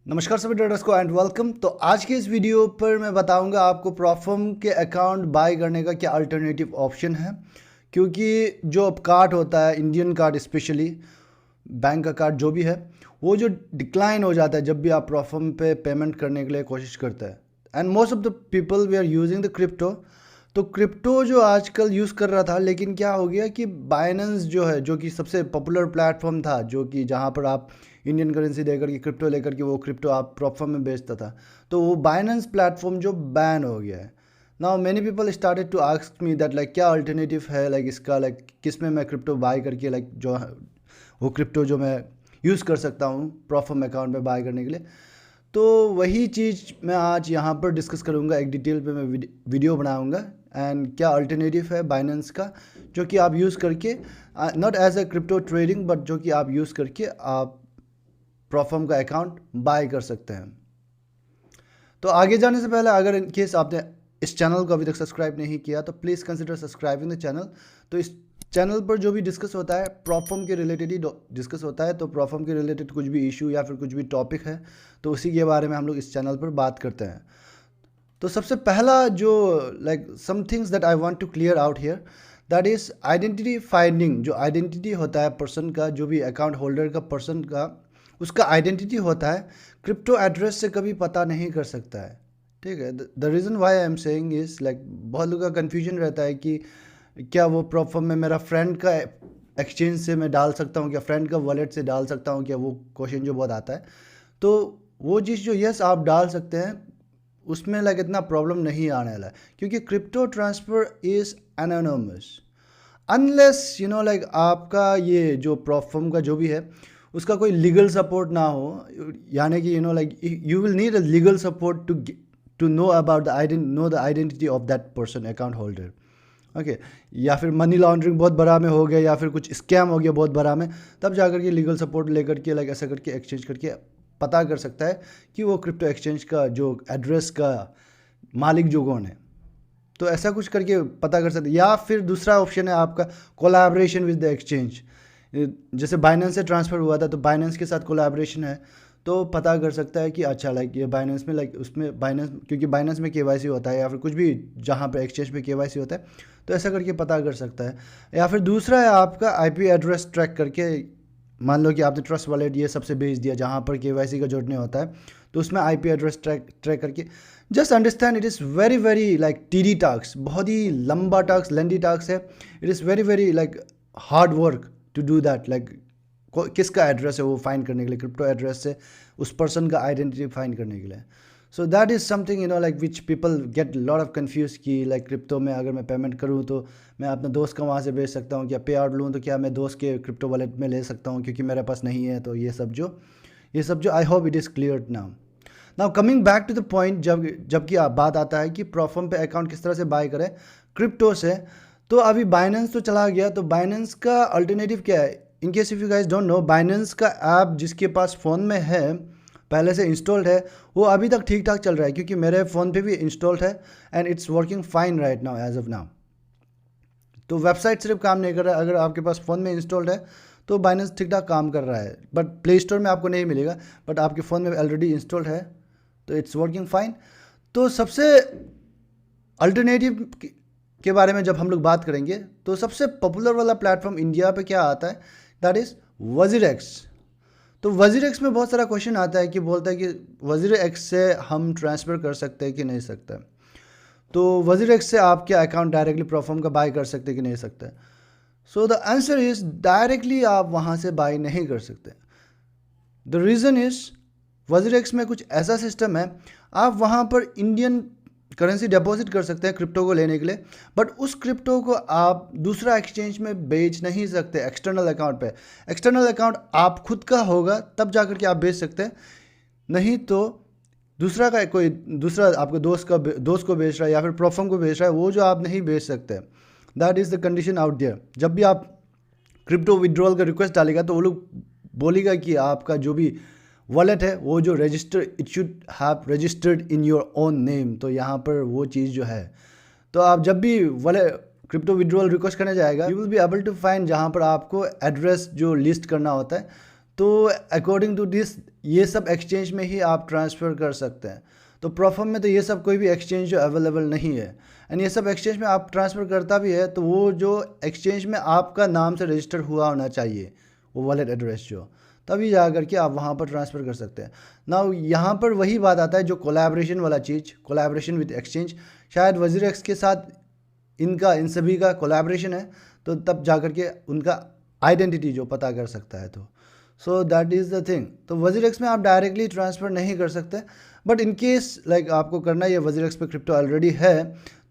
नमस्कार सभी ट्रेडर्स को एंड वेलकम। तो आज के इस वीडियो पर मैं बताऊंगा आपको प्रॉफर्म के अकाउंट बाय करने का क्या अल्टरनेटिव ऑप्शन है, क्योंकि जो अब कार्ड होता है, इंडियन कार्ड स्पेशली बैंक का कार्ड जो भी है, वो जो डिक्लाइन हो जाता है जब भी आप प्रॉफर्म पे पेमेंट करने के लिए कोशिश करते हैं। And most of the people we are using the crypto. तो क्रिप्टो जो आजकल यूज़ कर रहा था, लेकिन क्या हो गया कि बाइनेंस जो है, जो कि सबसे पॉपुलर प्लेटफॉर्म था, जो कि जहाँ पर आप इंडियन करेंसी देकर के क्रिप्टो लेकर के वो क्रिप्टो आप प्रॉफर्म में बेचता था, तो वो बाइनेंस प्लेटफॉर्म जो बैन हो गया है। Now many people started to ask me that like क्या अल्टरनेटिव है, लाइक इसका लाइक किस में मैं क्रिप्टो बाय करके लाइक जो वो क्रिप्टो जो मैं यूज़ कर सकता हूँ प्रॉफर्म अकाउंट में बाय करने के लिए। तो वही चीज़ मैं आज यहाँ पर डिस्कस करूँगा, एक डिटेल पे मैं वीडियो बनाऊँगा एंड क्या अल्टरनेटिव है बाइनेंस का, जो कि आप यूज़ करके not as a crypto trading but जो कि आप यूज़ करके आप प्रॉफर्म का अकाउंट बाय कर सकते हैं। तो आगे जाने से पहले अगर इन केस आपने इस चैनल को अभी तक सब्सक्राइब नहीं किया तो please consider subscribing the channel. तो इस चैनल पर जो भी डिस्कस होता है प्रॉफर्म के रिलेटेड ही डिस्कस होता है। तो प्रॉफर्म के रिलेटेड कुछ भी इशू या फिर कुछ भी टॉपिक है तो उसी के बारे में हम लोग इस चैनल पर बात करते हैं। तो सबसे पहला जो like some things that I want to clear out here, that is identity finding. जो आइडेंटिटी होता है पर्सन का, जो भी अकाउंट होल्डर का पर्सन का, उसका आइडेंटिटी होता है, क्रिप्टो एड्रेस से कभी पता नहीं कर सकता है। ठीक है। The reason why I am saying is like बहुत लोगों का कन्फ्यूजन रहता है कि क्या वो प्रॉफर्म में मेरा फ्रेंड का एक्सचेंज से मैं डाल सकता हूँ, क्या फ्रेंड का वॉलेट से डाल सकता हूँ, क्या वो क्वेश्चन जो बहुत आता है। तो वो चीज़ जो यस आप डाल सकते हैं, उसमें लाइक इतना प्रॉब्लम नहीं आने वाला है, क्योंकि crypto transfer is anonymous unless you know like आपका ये जो प्रॉफर्म का जो भी है उसका कोई लीगल सपोर्ट ना हो, यानी कि you know like you will need a legal support to know about the identity of that person account holder. Okay. या फिर मनी लॉन्ड्रिंग बहुत बड़ा में हो गया, या फिर कुछ स्कैम हो गया बहुत बड़ा में, तब जाकर के लीगल सपोर्ट लेकर के लाइक ऐसा करके एक्सचेंज करके पता कर सकता है कि वो क्रिप्टो एक्सचेंज का जो एड्रेस का मालिक जो कौन है। तो ऐसा कुछ करके पता कर सकते हैं। या फिर दूसरा ऑप्शन है आपका कोलैबोरेशन विद द एक्सचेंज। जैसे बाइनेंस से ट्रांसफ़र हुआ था तो बाइनेंस के साथ कोलैबोरेशन है, तो पता कर सकता है कि अच्छा लाइक ये बाइनेंस में लाइक उसमें बाइनेंस, क्योंकि बाइनेंस में केवाईसी होता है, या फिर कुछ भी जहाँ पर एक्सचेंज पे केवाईसी होता है, तो ऐसा करके पता कर सकता है। या फिर दूसरा है आपका आईपी एड्रेस ट्रैक करके। मान लो कि आपने ट्रस्ट वॉलेट ये सबसे भेज दिया जहाँ पर केवाईसी का जोड़ने होता है, तो उसमें आईपी एड्रेस ट्रैक करके just understand it is very very like tedious task, बहुत ही लंबा टास्क, लेंदी टास्क है। It is very very like hard work to do that, like किसका एड्रेस है वो फाइंड करने के लिए, क्रिप्टो एड्रेस से उस पर्सन का आइडेंटिटी फाइंड करने के लिए। सो that is something you know like which people get lot of confuse कि लाइक क्रिप्टो में अगर मैं पेमेंट करूँ तो मैं अपने दोस्त का वहाँ से भेज सकता हूँ, क्या पे आउट लूँ तो क्या मैं दोस्त के क्रिप्टो वॉलेट में ले सकता हूँ क्योंकि मेरे पास नहीं है। तो ये सब जो I hope it is clear now coming back to the point, जबकि आप बात आता है कि प्रॉफर्म पे अकाउंट किस तरह से बाय करें क्रिप्टो से। तो अभी बाइनेंस तो चला गया, तो बाइनेंस का अल्टरनेटिव क्या है? In case if you guys don't know, Binance का ऐप जिसके पास फ़ोन में है, पहले से इंस्टॉल्ड है, वो अभी तक ठीक ठाक चल रहा है, क्योंकि मेरे फ़ोन पे भी इंस्टॉल्ड है and it's working fine right now as of now. तो वेबसाइट सिर्फ काम नहीं कर रहा है, अगर आपके पास फ़ोन में इंस्टॉल्ड है तो बाइनेंस ठीक ठाक काम कर रहा है, बट प्ले स्टोर में आपको नहीं मिलेगा, बट आपके फ़ोन में ऑलरेडी इंस्टॉल्ड है तो इट्स वर्किंग फाइन। तो सबसे अल्टरनेटिव के बारे में जब हम लोग बात करेंगे तो सबसे पॉपुलर वाला प्लेटफॉर्म इंडिया पे क्या आता है, दैट इज़ वजीरेक्स। तो वजीरेक्स में बहुत सारा क्वेश्चन आता है कि बोलता है कि वजीरेक्स से हम ट्रांसफ़र कर सकते हैं कि नहीं सकते। तो वजीरेक्स से आप क्या अकाउंट डायरेक्टली प्रॉफर्म का बाय कर सकते हैं कि नहीं सकते? So the answer is directly आप वहाँ से बाय नहीं कर सकते। द रीज़न इज़ वजीरेक्स में कुछ ऐसा सिस्टम है, आप वहाँ पर इंडियन करेंसी डिपॉजिट कर सकते हैं क्रिप्टो को लेने के लिए, बट उस क्रिप्टो को आप दूसरा एक्सचेंज में बेच नहीं सकते एक्सटर्नल अकाउंट पे। एक्सटर्नल अकाउंट आप खुद का होगा तब जाकर के आप बेच सकते हैं, नहीं तो दूसरा का कोई दूसरा आपके दोस्त को बेच रहा है या फिर प्रॉफर्म को बेच रहा है, वो जो आप नहीं बेच सकते। That is the condition out there. जब भी आप क्रिप्टो विड्रॉल का रिक्वेस्ट डालेगा तो वो लोग बोलेगा कि आपका जो भी वॉलेट है वो जो register, it should have registered in your own name. तो यहाँ पर वो चीज़ जो है, तो आप जब भी वॉलेट क्रिप्टो विड्रॉल रिक्वेस्ट करने जाएगा, you will be able to find जहाँ पर आपको एड्रेस जो लिस्ट करना होता है, तो अकॉर्डिंग टू दिस ये सब एक्सचेंज में ही आप ट्रांसफ़र कर सकते हैं। तो प्रोफर्म में तो ये सब कोई भी एक्सचेंज जो अवेलेबल नहीं है, एंड ये सब एक्सचेंज में आप ट्रांसफ़र करता भी है तो वो जो एक्सचेंज में आपका नाम से रजिस्टर हुआ होना चाहिए, वो वॉलेट एड्रेस जो, तभी जा करके आप वहाँ पर ट्रांसफ़र कर सकते हैं। नाउ यहाँ पर वही बात आता है जो कोलैबोरेशन वाला चीज़, कोलैबोरेशन विद एक्सचेंज। शायद वज़ीरक्स के साथ इन सभी का कोलैबोरेशन है, तो तब जा कर के उनका आइडेंटिटी जो पता कर सकता है। तो सो दैट इज़ द थिंग। तो वज़ीरक्स में आप डायरेक्टली ट्रांसफ़र नहीं कर सकते, बट इन केस लाइक आपको करना है, ये वज़ीरक्स पे क्रिप्टो ऑलरेडी है,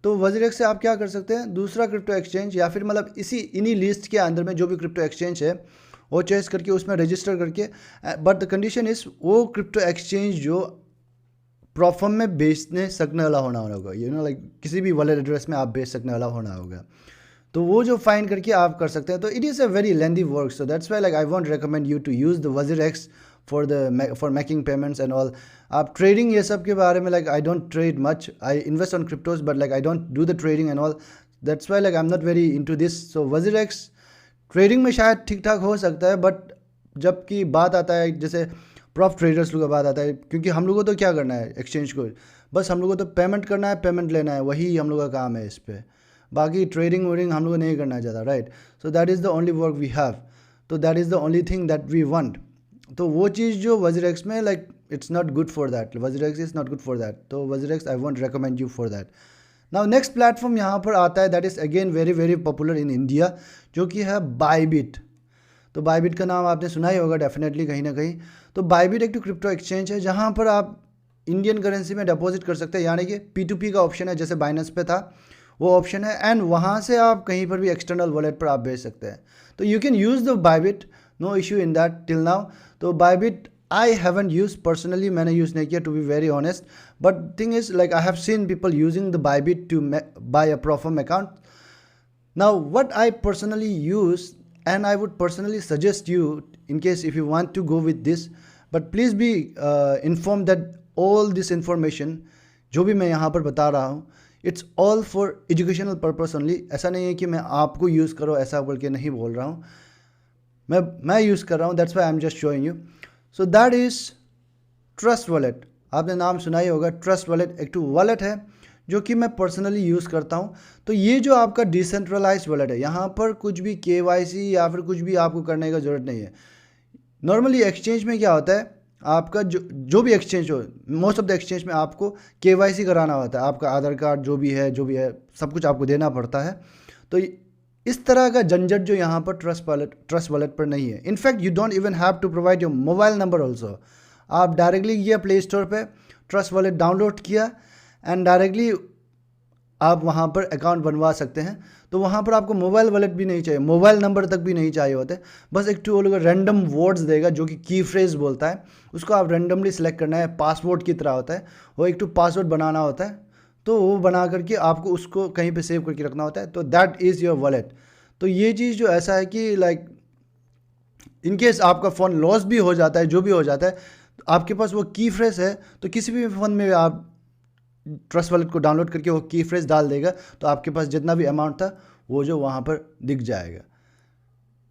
तो वज़ीरक्स से आप क्या कर सकते हैं, दूसरा क्रिप्टो एक्सचेंज या फिर मतलब इन्हीं लिस्ट के अंदर में जो भी क्रिप्टो एक्सचेंज है वो चॉइस करके उसमें रजिस्टर करके, बट द कंडीशन इज़ वो क्रिप्टो एक्सचेंज जो प्रोफर्म में बेचने सकने वाला होना होगा, लाइक किसी भी वॉलेट एड्रेस में आप बेच सकने वाला होना होगा, तो वो जो फाइंड करके आप कर सकते हैं। तो it is a very lengthy work, so that's why like I won't recommend you to use the WazirX for making payments and all. आप ट्रेडिंग ये सब के बारे में like I don't trade much, I invest on cryptos but like I don't do the trading and all, that's why like I am not very into this. So WazirX trading में शायद ठीक ठाक हो सकता है, बट जबकि बात आता है जैसे प्रॉप ट्रेडर्स लोग का बात आता है, क्योंकि हम लोगों को तो क्या करना है एक्सचेंज को, बस हम लोगों को तो पेमेंट करना है, पेमेंट लेना है, वही हम लोग का काम है इस पर। बाकी ट्रेडिंग वेडिंग हम लोग को नहीं करना चाहता, right. So that is the only work we have, तो that is the only thing that we want. तो वो चीज़ जो वज़ीरक्स में like it's not good for that, WazirX is not good for that, तो WazirX I won't recommend you for that. Now next platform यहाँ पर आता है that is again very very popular in India, जो कि है Bybit. तो Bybit का नाम आपने सुना ही होगा डेफिनेटली कहीं ना कहीं। तो बायबिट एक तो क्रिप्टो एक्सचेंज है जहाँ पर आप इंडियन करेंसी में डिपॉजिट कर सकते हैं, यानी कि P2P का ऑप्शन है, जैसे बाइनेंस पे था वो ऑप्शन है, एंड वहाँ से आप कहीं पर भी एक्सटर्नल वॉलेट पर आप भेज सकते हैं। तो you can use the Bybit, no issue in that till now. तो Bybit I haven't use personally, मैंने यूज़ नहीं किया to be very honest, but thing is like I have seen people using the Bybit to buy a platform account. Now what I personally use and I would personally suggest you, in case if you want to go with this, but please be informed that all this information जो भी मैं यहाँ पर बता रहा हूँ, it's all for educational purpose only। ऐसा नहीं है कि मैं आपको यूज़ करो ऐसा बोल के नहीं बोल रहा हूँ, मैं यूज़ कर रहा हूँ, that's why I'm just showing you। so that is trust wallet, आपने नाम सुना ही होगा। ट्रस्ट वॉलेट एक वॉलेट है जो कि मैं पर्सनली यूज़ करता हूँ। तो ये जो आपका डिसेंट्रलाइज वॉलेट है, यहाँ पर कुछ भी KYC या फिर कुछ भी आपको करने का ज़रूरत नहीं है। नॉर्मली एक्सचेंज में क्या होता है, आपका जो भी एक्सचेंज हो, मोस्ट ऑफ द एक्सचेंज में आपको KYC कराना होता है, आपका आधार कार्ड जो भी है सब कुछ आपको देना पड़ता है। तो इस तरह का झंझट जो यहाँ पर ट्रस्ट वॉलेट पर नहीं है। In fact you don't even have to provide your mobile number also. आप डायरेक्टली गया प्ले स्टोर पर, ट्रस्ट वॉलेट डाउनलोड किया एंड डायरेक्टली आप वहाँ पर अकाउंट बनवा सकते हैं। तो वहाँ पर आपको मोबाइल वॉलेट भी नहीं चाहिए, मोबाइल नंबर तक भी नहीं चाहिए होते, बस एक वो लोग रैंडम वर्ड्स देगा जो कि की फ्रेज बोलता है, उसको आप रैंडमली सेलेक्ट करना है, पासवर्ड की तरह होता है वो, एक पासवर्ड बनाना होता है, तो वो बना करके आपको उसको कहीं पे सेव करके रखना होता है, तो दैट इज़ योर वॉलेट। तो ये चीज़ जो ऐसा है कि लाइक इनकेस आपका फ़ोन लॉस भी हो जाता है, जो भी हो जाता है, आपके पास वो की फ्रेज है, तो किसी भी फ़ोन में आप ट्रस्ट वॉलेट को डाउनलोड करके वो की फ्रेज डाल देगा, तो आपके पास जितना भी अमाउंट था वो जो वहाँ पर दिख जाएगा।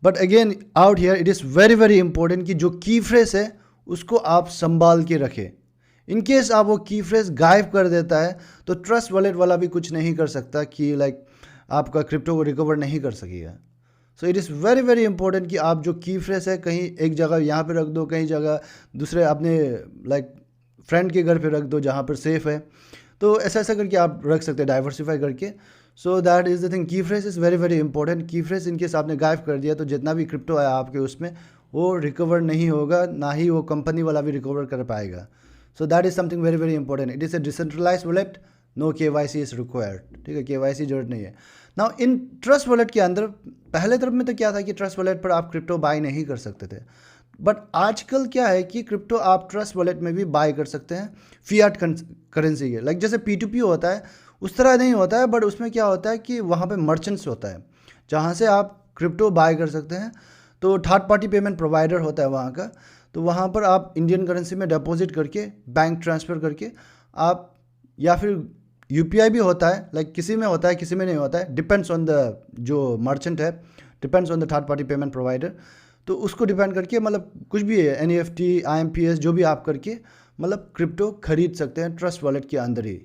But again out here it is very very important कि जो की फ्रेज है उसको आप संभाल के रखें। इन केस आप वो की फ्रेज गायब कर देता है तो ट्रस्ट वॉलेट वाला भी कुछ नहीं कर सकता कि लाइक आपका क्रिप्टो को रिकवर नहीं कर सकेगा। So it is very very important कि आप जो की फ्रेज है कहीं एक जगह यहाँ पे रख दो, कहीं जगह दूसरे अपने लाइक फ्रेंड के घर पे रख दो जहाँ पर सेफ़ है। तो ऐसा करके आप रख सकते हैं डाइवर्सिफाई करके। So that is the thing, key phrase is very very important. Key phrase in case आपने गायब कर दिया तो जितना भी क्रिप्टो आया आपके उसमें वो रिकवर नहीं होगा, ना ही वो कंपनी वाला भी रिकवर कर पाएगा। So that is something very very important. It is a decentralize wallet, no KYC is required, ठीक है, KYC जरूरत नहीं है। नाउ इन ट्रस्ट वॉलेट के अंदर पहले तरफ में तो क्या था कि ट्रस्ट वॉलेट पर आप क्रिप्टो बाय नहीं कर सकते थे, बट आजकल क्या है कि क्रिप्टो आप ट्रस्ट वॉलेट में भी बाय कर सकते हैं फियाट करेंसी के, लाइक जैसे P2P होता है उस तरह नहीं होता है, बट उसमें क्या होता है कि वहाँ पे मर्चेंट्स होता है जहाँ से आप क्रिप्टो बाय कर सकते हैं। तो थर्ड पार्टी पेमेंट प्रोवाइडर होता है वहाँ का, तो वहाँ पर आप इंडियन करेंसी में डिपॉजिट करके बैंक ट्रांसफ़र करके आप, या फिर UPI भी होता है, लाइक किसी में होता है किसी में नहीं होता है, डिपेंड्स ऑन द जो मर्चेंट है, depends on the third party payment provider. तो उसको डिपेंड करके मतलब कुछ भी है, NFT, IMPS जो भी आप करके मतलब क्रिप्टो खरीद सकते हैं ट्रस्ट वॉलेट के अंदर ही।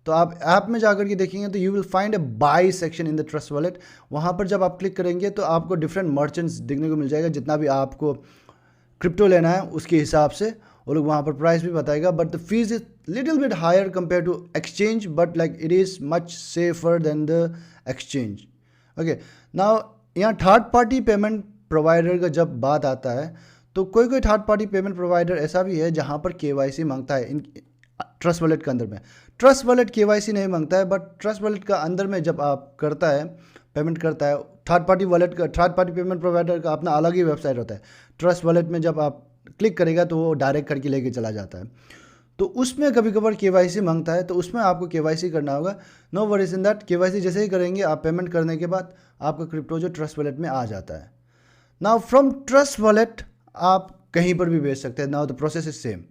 तो आप ऐप में जाकर के देखेंगे तो you will find a by section in the trust wallet. वहाँ पर जब आप क्लिक करेंगे तो आपको डिफरेंट मर्चेंट्स देखने को मिल जाएगा, जितना भी आपको क्रिप्टो लेना है उसके हिसाब से वो लोग वहाँ पर प्राइस भी बताएगा। But the fees is little bit higher compare to exchange, but like it is much safer than the exchange. Okay, now यहाँ थर्ड पार्टी पेमेंट प्रोवाइडर का जब बात आता है तो कोई कोई थर्ड पार्टी पेमेंट प्रोवाइडर ऐसा भी है जहाँ पर KYC मांगता है इन ट्रस्ट वॉलेट के अंदर में। ट्रस्ट वॉलेट KYC नहीं मांगता है, बट ट्रस्ट वॉलेट का अंदर में जब आप करता है पेमेंट करता है, थर्ड पार्टी वॉलेट का, थर्ड पार्टी पेमेंट प्रोवाइडर का अपना अलग ही वेबसाइट होता है। ट्रस्ट वॉलेट में जब आप क्लिक करेगा तो वो डायरेक्ट करके लेके चला जाता है। तो उसमें कभी कभार KYC मांगता है, तो उसमें आपको KYC करना होगा। No worries in that, KYC जैसे ही करेंगे आप पेमेंट करने के बाद आपका क्रिप्टो जो ट्रस्ट वॉलेट में आ जाता है। नाउ फ्रॉम ट्रस्ट वॉलेट आप कहीं पर भी भेज सकते हैं। Now the process is same.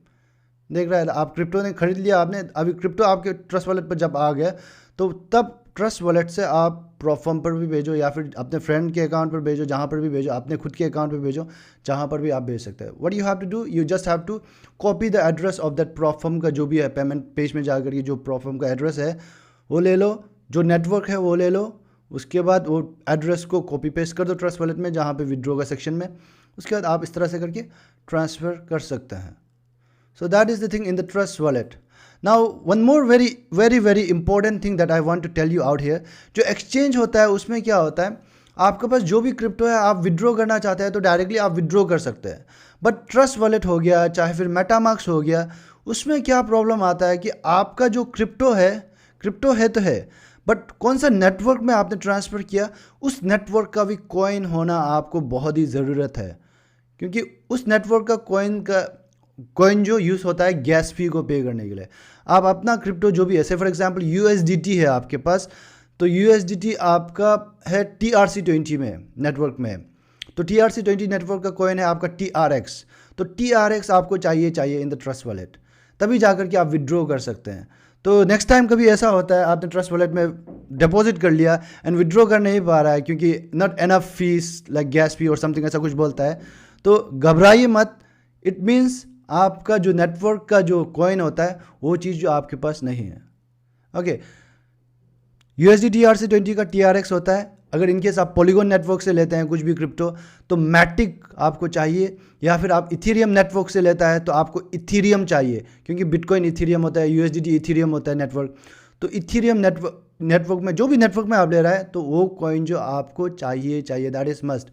देख रहा है, आप क्रिप्टो ने खरीद लिया, आपने अभी क्रिप्टो आपके ट्रस्ट वॉलेट पर जब आ गया तो तब ट्रस्ट वॉलेट से आप प्रोफर्म पर भी भेजो या फिर अपने फ्रेंड के अकाउंट पर भेजो, जहाँ पर भी भेजो, अपने खुद के अकाउंट पर भेजो, जहाँ पर भी आप भेज सकते हैं। What you have to do, you just have to copy the address of that platform का जो भी है, पेमेंट पेज में जाकर के जो प्रोफर्म का एड्रेस है वो ले लो, जो नेटवर्क है वो ले लो, उसके बाद वो एड्रेस को कॉपी पेस्ट कर दो ट्रस्ट वॉलेट में जहाँ पे विड्रॉ का सेक्शन में। उसके बाद आप इस तरह से करके ट्रांसफ़र कर सकते हैं। So that is the thing in the trust wallet. Now one more very very very important thing that I want to tell you out here, जो एक्सचेंज होता है उसमें क्या होता है, आपके पास जो भी क्रिप्टो है आप विड्रॉ करना चाहते हैं तो डायरेक्टली आप विड्रॉ कर सकते हैं। बट ट्रस्ट वॉलेट हो गया चाहे फिर मेटामास्क हो गया, उसमें क्या प्रॉब्लम आता है कि आपका जो क्रिप्टो है तो है, बट कौन सा नेटवर्क में आपने ट्रांसफ़र किया उस नेटवर्क का भी कॉइन होना आपको बहुत ही ज़रूरत है, क्योंकि उस नेटवर्क का कॉइन जो यूज़ होता है गैस फी को पे करने के लिए। आप अपना क्रिप्टो जो भी है, से फॉर एग्जांपल USDT है आपके पास, तो USDT आपका है TRC20 में नेटवर्क में, तो TRC20 नेटवर्क का कॉइन है आपका TRX, तो TRX आपको चाहिए इन द ट्रस्ट वॉलेट, तभी जाकर के आप विड्रॉ कर सकते हैं। तो नेक्स्ट टाइम कभी ऐसा होता है आपने ट्रस्ट वॉलेट में डिपॉजिट कर लिया एंड विड्रॉ कर नहीं पा रहा है क्योंकि not enough fees like gas fee और समथिंग ऐसा कुछ बोलता है, तो घबराइए मत। इट मीन्स आपका जो नेटवर्क का जो कॉइन होता है वो चीज़ जो आपके पास नहीं है। ओके, USD TRC20 का TRX होता है। अगर इनकेस आप पॉलीगॉन नेटवर्क से लेते हैं कुछ भी क्रिप्टो तो मैटिक आपको चाहिए, या फिर आप इथेरियम नेटवर्क से लेता है तो आपको इथेरियम चाहिए, क्योंकि बिटकॉइन इथेरियम होता है, USDT इथेरियम होता है नेटवर्क। तो इथेरियम नेटवर्क में जो भी नेटवर्क में आप ले रहा है तो वो कॉइन जो आपको चाहिए, that is must.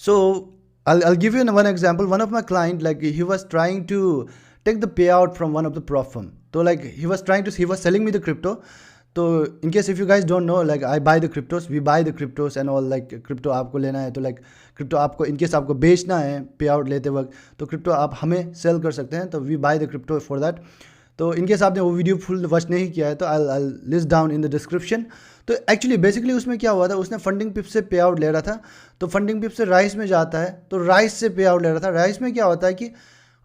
So I'll give you one example. One of my client, like he was trying to take the payout from one of the prop firm. So like he was selling me the crypto. So in case if you guys don't know, like I buy the cryptos, we buy the cryptos and all, like crypto आपको लेना है तो like crypto आपको in case आपको बेचना है payout लेते वक्त तो crypto आप हमें sell कर सकते हैं, तो we buy the crypto for that. तो in case आपने वो वीडियो फुल वॉच नहीं किया है तो I'll list down in the description. तो एक्चुअली बेसिकली उसमें क्या हुआ था, उसने फंडिंग पिप से पे आउट ले रहा था, तो फंडिंग पिप से राइस में जाता है तो राइस से पे आउट ले रहा था। राइस में क्या होता है कि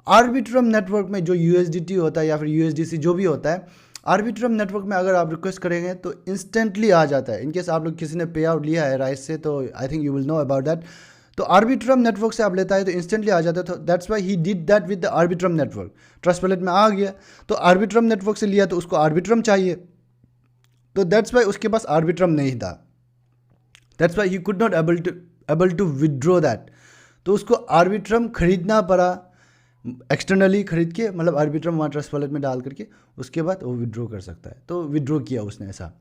आर्बिट्रम नेटवर्क में जो USDT होता है या फिर USDC जो भी होता है, आर्बिट्रम नेटवर्क में अगर आप रिक्वेस्ट करेंगे तो इंस्टेंटली आ जाता है। इनकेस आप लोग किसी ने पे आउट लिया है राइस से तो I think you will know about that. तो आर्बिट्रम नेटवर्क से आप लेता है तो इंस्टेंटली आ जाता है, तो that's why he did that with the Arbitrum network. Trust wallet में आ गया तो आर्बिट्रम नेटवर्क से लिया तो उसको आर्बिट्रम चाहिए, तो दैट्स वाई उसके पास आर्बिट्रम नहीं था, that's why he could not able to withdraw that. तो उसको आर्बिट्रम खरीदना पड़ा, एक्सटर्नली खरीद के, मतलब आर्बिट्रम वहाँ ट्रस्ट वॉलेट में डाल करके उसके बाद वो विड्रॉ कर सकता है। तो विड्रॉ किया उसने ऐसा,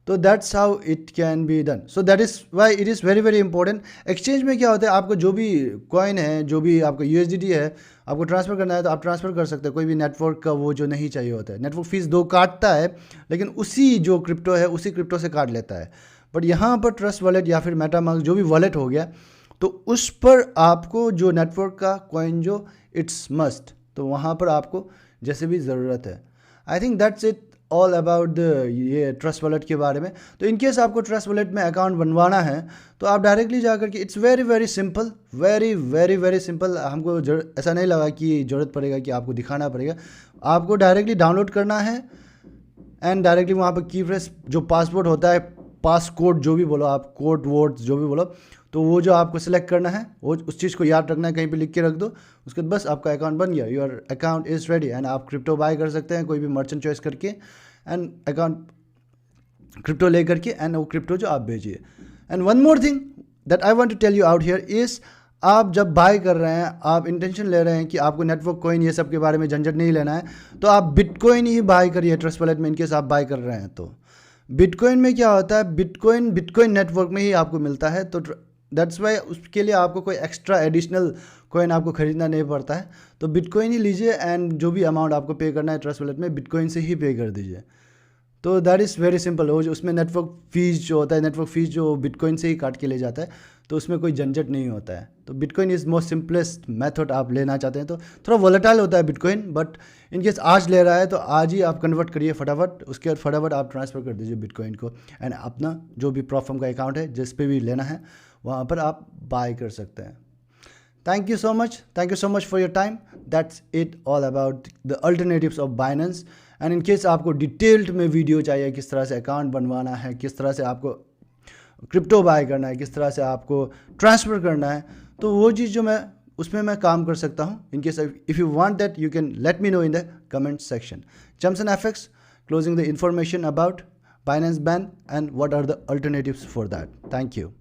तो that's how it can be done. So that is why it is very very important. Exchange में क्या होता है, आपको जो भी कॉइन है, जो भी आपका USDT है, आपको ट्रांसफ़र करना है तो आप ट्रांसफ़र कर सकते हैं। कोई भी नेटवर्क का वो जो नहीं चाहिए होता है, नेटवर्क फीस 2 काटता है लेकिन उसी जो क्रिप्टो है उसी क्रिप्टो से काट लेता है। बट यहाँ पर ट्रस्ट वॉलेट या फिर मेटामास्क जो भी वॉलेट हो गया तो उस पर आपको जो नेटवर्क का कॉइन जो इट्स मस्ट, तो वहाँ पर आपको जैसे भी ज़रूरत है। I think that's it all about the ये ट्रस्ट वॉलेट के बारे में। तो इनकेस आपको ट्रस्ट वॉलेट में अकाउंट बनवाना है तो आप डायरेक्टली जाकर के, it's very very simple, very very very simple. हमको ऐसा नहीं लगा कि ज़रूरत पड़ेगा कि आपको दिखाना पड़ेगा, आपको डायरेक्टली डाउनलोड करना है एंड डायरेक्टली वहाँ पर की फ्रेश जो पासवर्ड होता है, पास कोड जो भी बोलो आप, कोड वोड जो भी बोलो, तो वो जो आपको सिलेक्ट करना है, वो उस चीज़ को याद रखना है, कहीं पे लिख के रख दो, उसके बाद बस आपका अकाउंट बन गया, your account is ready and आप क्रिप्टो बाय कर सकते हैं कोई भी मर्चेंट चॉइस करके एंड अकाउंट क्रिप्टो ले करके एंड वो क्रिप्टो जो आप भेजिए। And one more thing that I want to tell you out here is, आप जब बाय कर रहे हैं, आप इंटेंशन ले रहे हैं कि आपको नेटवर्क कॉइन ये सब के बारे में झंझट नहीं लेना है, तो आप बिटकॉइन ही बाय करिए ट्रस्ट वॉलेट में, इनकेस आप बाय कर रहे हैं तो। बिटकॉइन में क्या होता है, बिटकॉइन नेटवर्क में ही आपको मिलता है, तो दैट्स वाई उसके लिए आपको कोई एक्स्ट्रा एडिशनल कॉइन आपको खरीदना नहीं पड़ता है। तो बिटकॉइन ही लीजिए एंड जो भी अमाउंट आपको पे करना है ट्रस्ट वॉलेट में, बिटकॉइन से ही पे कर दीजिए। तो दैट इज़ वेरी सिंपल। वो जो उसमें नेटवर्क फीस जो होता है, नेटवर्क फीस जो बिटकॉइन से ही काट के ले जाता है, तो उसमें कोई झंझट नहीं होता है। तो bitcoin is most simplest method आप लेना चाहते हैं तो। थोड़ा वोलेटाइल होता है बिटकॉइन, बट इनकेस आज ले रहा है तो आज ही आप कन्वर्ट करिए फटाफट, उसके बाद फटाफट आप ट्रांसफ़र कर दीजिए बिटकॉइन को एंड अपना जो भी प्रॉफर्म का अकाउंट है जिस पे भी लेना है वहाँ पर आप बाय कर सकते हैं। Thank you so much for your time. That's it all about the alternatives of Binance. And in case आपको डिटेल्ड में वीडियो चाहिए, किस तरह से अकाउंट बनवाना है, किस तरह से आपको क्रिप्टो बाय करना है, किस तरह से आपको ट्रांसफ़र करना है, तो वो चीज़ जो उसमें मैं काम कर सकता हूँ। In case if you want that you can let me know in the comment section. Chums and FX closing the information about Binance ban and what are the alternatives for that. Thank you.